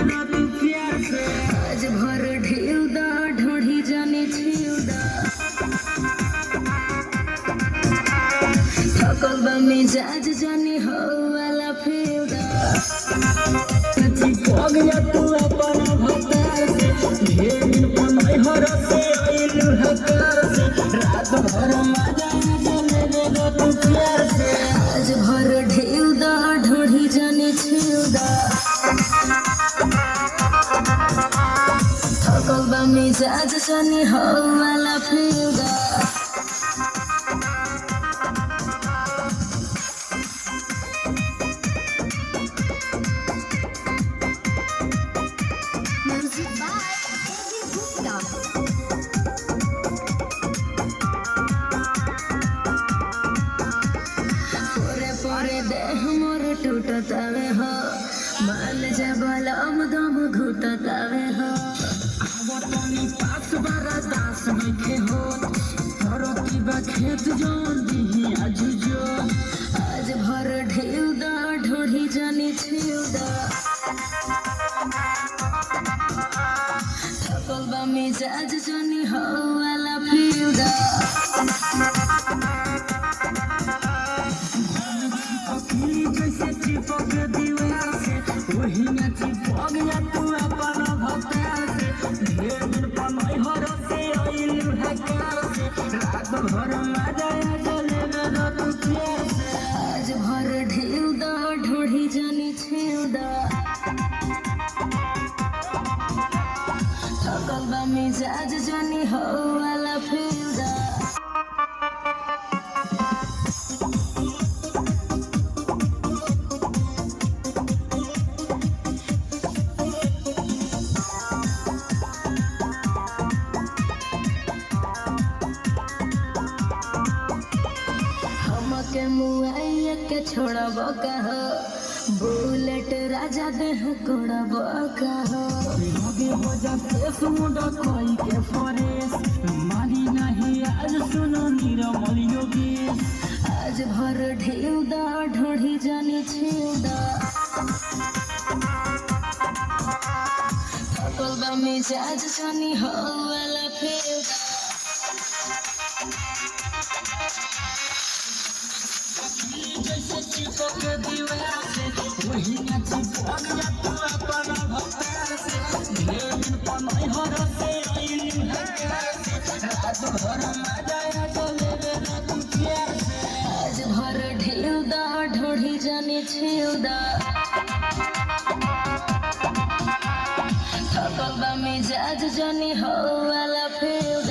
आज भर ढेउ दा ढोढ़ी जाने छिउ दा थकल बा मिजाज जाने हो वाला फेउ दा पग या तू अपन भतार से ढेर दिन पनई हर से आइलु हकार से रात भर मजा चले रे तू प्यार से आज भर ढेउ दा ढोढ़ी जाने छिउ दा थकल बा मिजाज जाने हो वाला फेउ दा देह मोर टूटतावे हो मान जबल दम घुटतावे हो आवतनी पास बारा दास नखे हो परती बा खेत जोन दिही आजुजो आज भर ढेउ दा ढोढ़ी जाने छिउ दा थकल बा मिजाज जाने हो वाला फेउ दा चिपक दीवार से वही न चिपक या तू अपन भतार से ढेर दिन पनई हर से आइलु हकार से रात भर मजा चले रे तू प्यार से आज भर ढेउ दा ढोढ़ी जाने छिउ दा थकल बा मिजाज जाने हो वाला फेउ दा के मुआइया के छोड़ब कहो बुलेट राजा देह कोड़ब कहो लगे हो जा फेस मुंडा कोई के फरेस मारी नहीं आज सुनो निरमल योगेश आज भर ढेउ दा ढोढ़ी जाने छिउ दा थकल बा मिजाज जाने हो वाला फेउ दा चिपक दीवार से वही न चिपक या तू अपन भतार से ढेर दिन पनई हर से आइलु हकार से रात भर मजा चले रे तू प्यार से आज भर ढेउ दा ढोढ़ी जाने छिउ दा थकल बा मिजाज जाने हो वाला फेउ